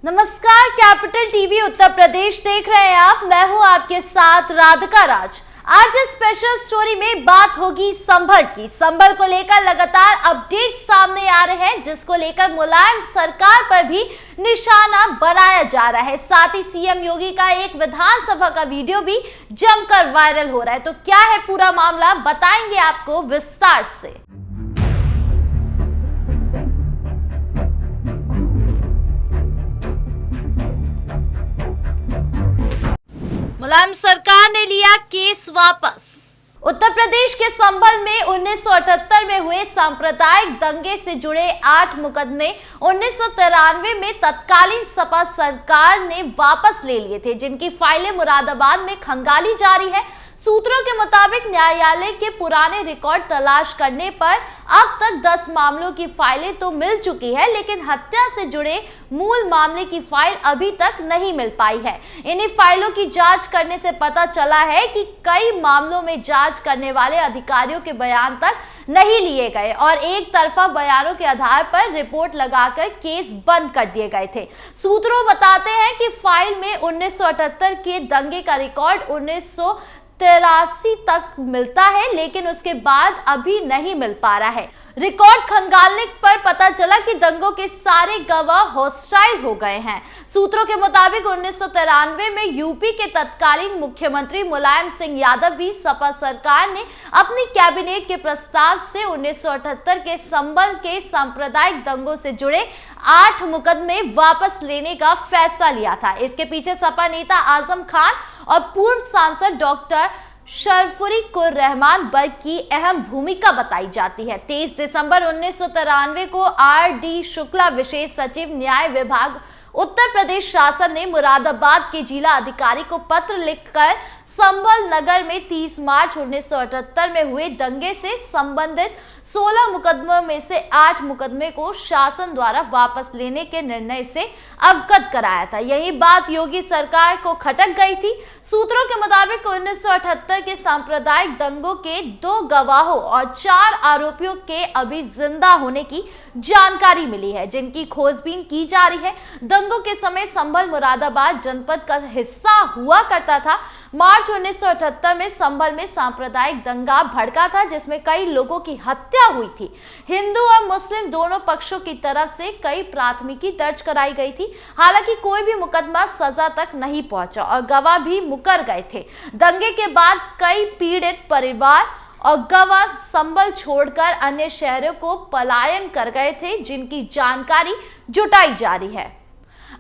नमस्कार, capital TV Uttar Pradesh देख रहे हैं आप। मैं हूं आपके साथ राधिका राज। आज इस स्पेशल स्टोरी में बात होगी संभल की। संभल को लेकर लगातार अपडेट सामने आ रहे हैं, जिसको लेकर मुलायम सरकार पर भी निशाना बनाया जा रहा है। साथ ही सीएम योगी का एक विधानसभा का वीडियो भी जमकर वायरल हो रहा है। तो क्या है पूरा मामला, बताएंगे आपको विस्तार से। मुलायम सरकार ने लिया केस वापस। उत्तर प्रदेश के संभल में 1978 में हुए सांप्रदायिक दंगे से जुड़े 8 मुकदमे 1993 में तत्कालीन सपा सरकार ने वापस ले लिए थे, जिनकी फाइलें मुरादाबाद में खंगाली जारी है। सूत्रों के मुताबिक न्यायालय के पुराने रिकॉर्ड तलाश करने पर अब तक 10 मामलों की फाइलें तो मिल चुकी है, लेकिन हत्या से जुड़े मूल मामले की फाइल अभी तक नहीं मिल पाई है। इन्हीं फाइलों की जांच करने से पता चला है कि कई मामलों में जांच करने वाले अधिकारियों के बयान तक नहीं लिए गए और एक तरफा बयानों के आधार पर रिपोर्ट लगाकर केस बंद कर दिए गए थे। सूत्रों बताते हैं कि फाइल में 1978 के दंगे का रिकॉर्ड 1983 तक मिलता है, लेकिन उसके बाद अभी नहीं मिल पा रहा है। रिकॉर्ड खंगालने पर पता चला कि दंगों के सारे गवाह हॉस्टाइल हो गए हैं। सूत्रों के मुताबिक 1993 में यूपी के तत्कालीन मुख्यमंत्री मुलायम सिंह यादव भी सपा सरकार ने अपनी कैबिनेट के प्रस्ताव से 1978 के संभल के सांप्रदायिक दंगों से जुड़े 8 मुकदमे वापस लेने का फैसला लिया था। इसके पीछे सपा नेता आजम खान और पूर्व सांसद डॉक्टर शरफुरी रहमान बर्ग की अहम भूमिका बताई जाती है। 23 दिसंबर 1993 को आर.डी. शुक्ला विशेष सचिव न्याय विभाग उत्तर प्रदेश शासन ने मुरादाबाद के जिला अधिकारी को पत्र लिखकर संभल नगर में 30 मार्च 1978 में हुए दंगे से संबंधित 16 मुकदमों में से 8 मुकदमे को शासन द्वारा वापस लेने के निर्णय से अवगत कराया था। यही बात योगी सरकार को खटक गई थी। सूत्रों के मुताबिक 1978 के सांप्रदायिक दंगों के 2 गवाहों और 4 आरोपियों के अभी जिंदा होने की जानकारी मिली है, जिनकी खोजबीन की जा रही है। दंगों के समय संभल मुरादाबाद जनपद का हिस्सा हुआ करता था। मार्च 1978 में संभल में सांप्रदायिक दंगा भड़का था, जिसमें कई लोगों की हत्या हुई थी। हिंदू और मुस्लिम दोनों पक्षों की तरफ से कई प्राथमिकी दर्ज कराई गई थी। हालांकि कोई भी मुकदमा सजा तक नहीं पहुंचा और गवाह भी मुकर गए थे। दंगे के बाद कई पीड़ित परिवार और गवाह संभल छोड़कर अन्य शहरों को पलायन कर गए थे, जिनकी जानकारी जुटाई जा रही है।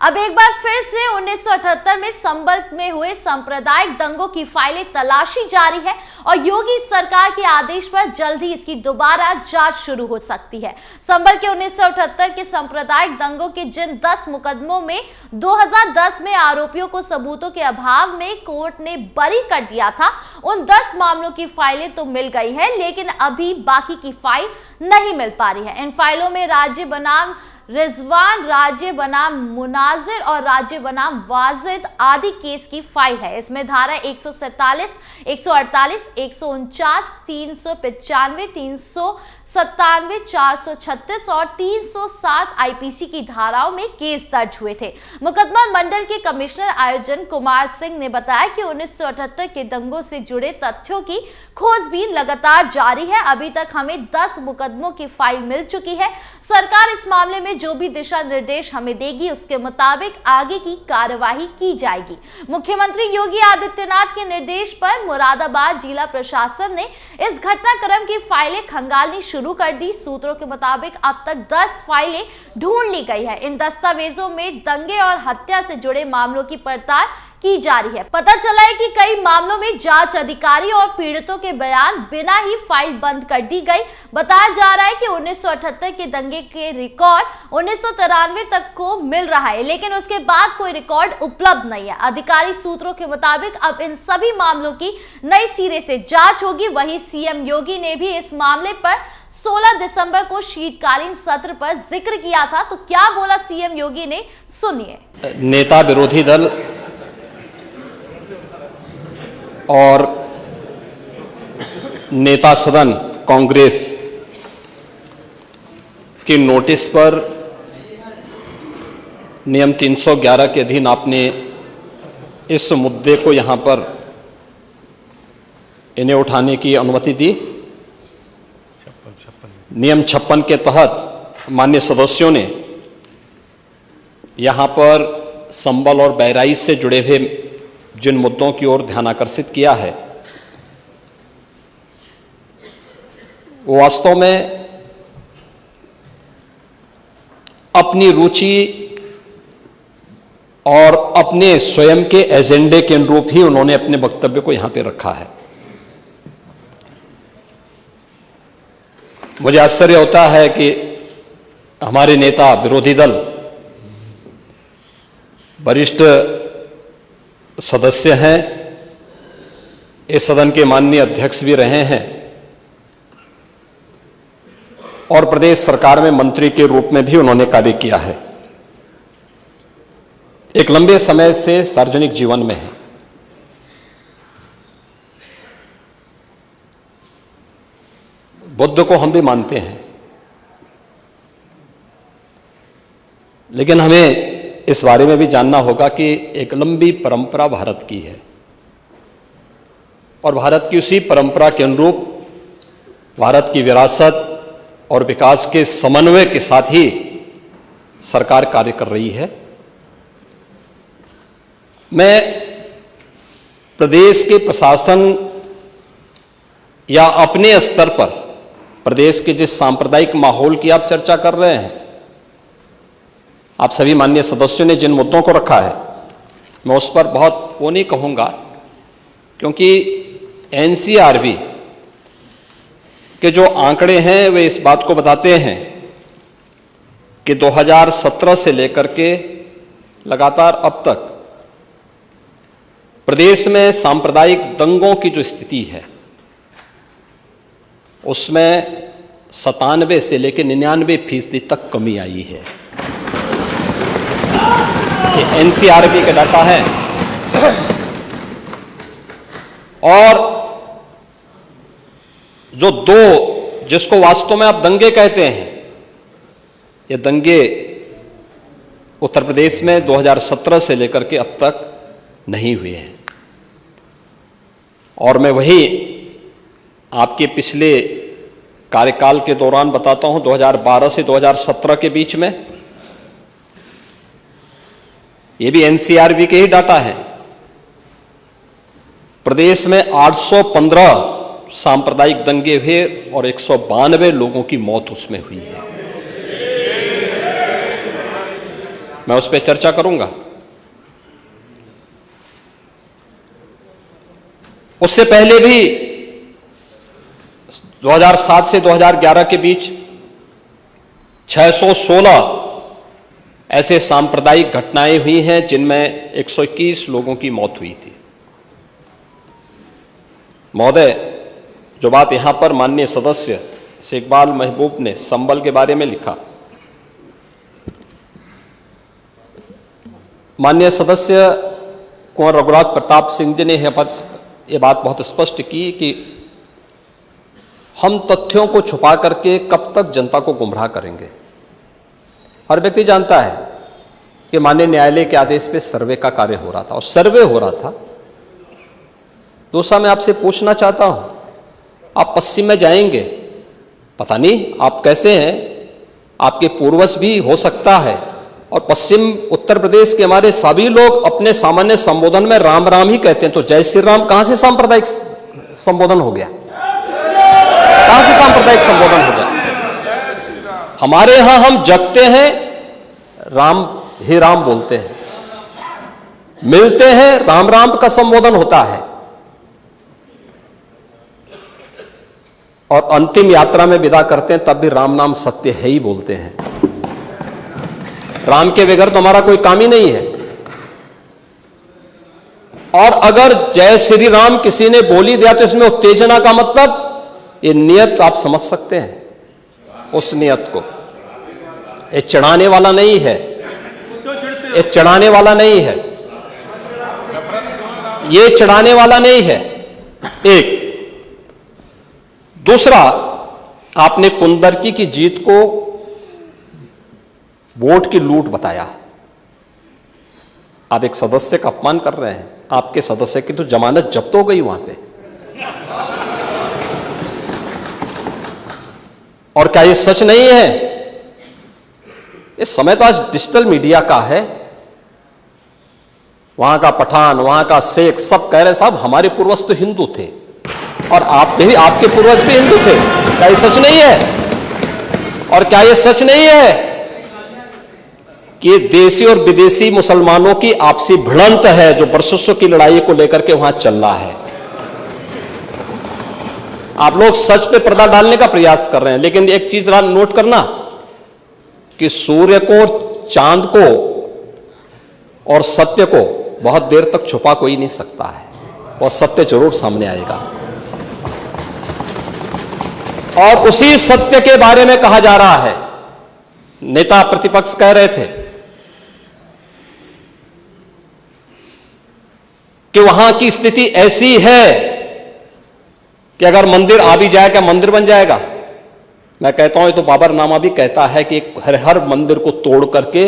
अब एक बार फिर से 1978 में संभल में हुए सांप्रदायिक दंगों की फाइलें तलाशी जारी है और योगी सरकार के आदेश पर जल्द ही इसकी दोबारा जांच शुरू हो सकती है। संभल के 1978 के सांप्रदायिक दंगों के जिन 10 मुकदमों में 2010 में आरोपियों को सबूतों के अभाव में कोर्ट ने बरी कर दिया था, उन 10 मामलों की फाइलें तो मिल गई है, लेकिन अभी बाकी की फाइल नहीं मिल पा रही है। इन फाइलों में राज्य बनाम रिजवान, राज्य बनाम मुनाजिर और राज्य बनाम वाजिद आदि केस की फाइल है। इसमें धारा 147, 148, 149, 395, 397, 436 और 307 आईपीसी की धाराओं में केस दर्ज हुए थे। मुकदमा मंडल के कमिश्नर आयोजन कुमार सिंह ने बताया कि 1978 के दंगों से जुड़े तथ्यों की खोजबीन लगातार जारी है। अभी तक हमें 10 मुकदमों की फाइल मिल चुकी है। सरकार इस मामले में जो भी दिशा निर्देश हमें देगी, उसके मुताबिक आगे की कार्यवाही की जाएगी। मुख्यमंत्री योगी आदित्यनाथ के निर्देश पर मुरादाबाद जिला प्रशासन ने इस घटनाक्रम की फाइलें खंगालनी शुरू कर दी। सूत्रों के मुताबिक अब तक 10 फाइलें ढूंढ ली गई है। इन दस्तावेजों में दंगे और हत्या से जुड़े मामलों की पड़ताल की जा रही है। पता चला है कि कई मामलों में जांच अधिकारी और पीड़ितों के बयान बिना ही फाइल बंद कर दी गई। बताया जा रहा है कि 1978 के दंगे के रिकॉर्ड 1993 तक को मिल रहा है, लेकिन उसके बाद कोई रिकॉर्ड उपलब्ध नहीं है। अधिकारी सूत्रों के मुताबिक अब इन सभी मामलों की नई सिरे से जांच होगी। वहीं सीएम योगी ने भी इस मामले पर 16 दिसंबर को शीतकालीन सत्र पर जिक्र किया था। तो क्या बोला सीएम योगी ने, सुनिए। नेता विरोधी दल और नेता सदन कांग्रेस के नोटिस पर नियम 311 के अधीन आपने इस मुद्दे को यहाँ पर इन्हें उठाने की अनुमति दी। नियम 56 के तहत माननीय सदस्यों ने यहाँ पर संबल और बहराइच से जुड़े हुए जिन मुद्दों की ओर ध्यान आकर्षित किया है, वो वास्तव में अपनी रुचि और अपने स्वयं के एजेंडे के अनुरूप ही उन्होंने अपने वक्तव्य को यहां पे रखा है। मुझे आश्चर्य होता है कि हमारे नेता विरोधी दल वरिष्ठ सदस्य हैं, इस सदन के माननीय अध्यक्ष भी रहे हैं और प्रदेश सरकार में मंत्री के रूप में भी उन्होंने कार्य किया है, एक लंबे समय से सार्वजनिक जीवन में है। बुद्ध को हम भी मानते हैं, लेकिन हमें इस बारे में भी जानना होगा कि एक लंबी परंपरा भारत की है और भारत की उसी परंपरा के अनुरूप भारत की विरासत और विकास के समन्वय के साथ ही सरकार कार्य कर रही है। मैं प्रदेश के प्रशासन या अपने स्तर पर प्रदेश के जिस सांप्रदायिक माहौल की आप चर्चा कर रहे हैं, आप सभी माननीय सदस्यों ने जिन मुद्दों को रखा है, मैं उस पर बहुत वो नहीं कहूँगा, क्योंकि एनसीआरबी के जो आंकड़े हैं वे इस बात को बताते हैं कि 2017 से लेकर के लगातार अब तक प्रदेश में सांप्रदायिक दंगों की जो स्थिति है उसमें 97 से लेकर 99% तक कमी आई है। ये एनसीआरबी का डाटा है। और जो दो जिसको वास्तव में आप दंगे कहते हैं, ये दंगे उत्तर प्रदेश में 2017 से लेकर के अब तक नहीं हुए हैं। और मैं वही आपके पिछले कार्यकाल के दौरान बताता हूं, 2012 से 2017 के बीच में, ये भी एनसीआरबी के ही डाटा है, प्रदेश में 815 सांप्रदायिक दंगे हुए और 192 लोगों की मौत उसमें हुई है। मैं उस पर चर्चा करूंगा। उससे पहले भी 2007 से 2011 के बीच 616 ऐसे सांप्रदायिक घटनाएं हुई हैं जिनमें 121 लोगों की मौत हुई थी। महोदय, जो बात यहां पर माननीय सदस्य शेखबाल महबूब ने संबल के बारे में लिखा, माननीय सदस्य कुंवर रघुराज प्रताप सिंह जी ने यह बात बहुत स्पष्ट की कि हम तथ्यों को छुपा करके कब तक जनता को गुमराह करेंगे। हर व्यक्ति जानता है कि माननीय न्यायालय के आदेश पे सर्वे का कार्य हो रहा था और सर्वे हो रहा था। दूसरा, मैं आपसे पूछना चाहता हूं, आप पश्चिम में जाएंगे, पता नहीं आप कैसे हैं, आपके पूर्वज भी हो सकता है, और पश्चिम उत्तर प्रदेश के हमारे सभी लोग अपने सामान्य संबोधन में राम राम ही कहते हैं, तो जय श्री राम कहां से सांप्रदायिक संबोधन हो गया? कहां से सांप्रदायिक संबोधन हो गया? हमारे यहां हम जगते हैं, राम ही राम बोलते हैं, मिलते हैं, राम राम का संबोधन होता है, और अंतिम यात्रा में विदा करते हैं तब भी राम नाम सत्य है ही बोलते हैं। राम के बगैर तो हमारा कोई काम ही नहीं है। और अगर जय श्री राम किसी ने बोली दिया तो इसमें उत्तेजना का मतलब, ये नियत आप समझ सकते हैं उस नियत को। ये चढ़ाने वाला नहीं है, ये चढ़ाने वाला नहीं है, ये चढ़ाने वाला नहीं है। एक दूसरा, आपने कुंदरकी की जीत को वोट की लूट बताया। आप एक सदस्य का अपमान कर रहे हैं। आपके सदस्य की तो जमानत जब्त हो गई वहां पे। और क्या ये सच नहीं है? इस समय तो आज डिजिटल मीडिया का है। वहां का पठान, वहां का शेख सब कह रहे साहब हमारे पूर्वज तो हिंदू थे और आप भी, आपके पूर्वज भी हिंदू थे। क्या ये सच नहीं है? और क्या ये सच नहीं है कि देशी और विदेशी मुसलमानों की आपसी भिड़ंत है जो वर्षों की लड़ाई को लेकर के वहां चल रहा है? आप लोग सच पे पर्दा डालने का प्रयास कर रहे हैं, लेकिन एक चीज जरा नोट करना कि सूर्य को, चांद को और सत्य को बहुत देर तक छुपा कोई नहीं सकता है, और सत्य जरूर सामने आएगा। और उसी सत्य के बारे में कहा जा रहा है। नेता प्रतिपक्ष कह रहे थे कि वहां की स्थिति ऐसी है कि अगर मंदिर आ भी जाएगा, मंदिर बन जाएगा। मैं कहता हूं, ये तो बाबरनामा भी कहता है कि हर मंदिर को तोड़ करके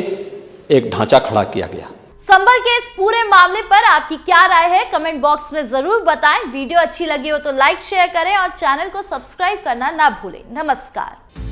एक ढांचा खड़ा किया गया। संभल के इस पूरे मामले पर आपकी क्या राय है, कमेंट बॉक्स में जरूर बताएं। वीडियो अच्छी लगी हो तो लाइक शेयर करें और चैनल को सब्सक्राइब करना ना भूलें। नमस्कार।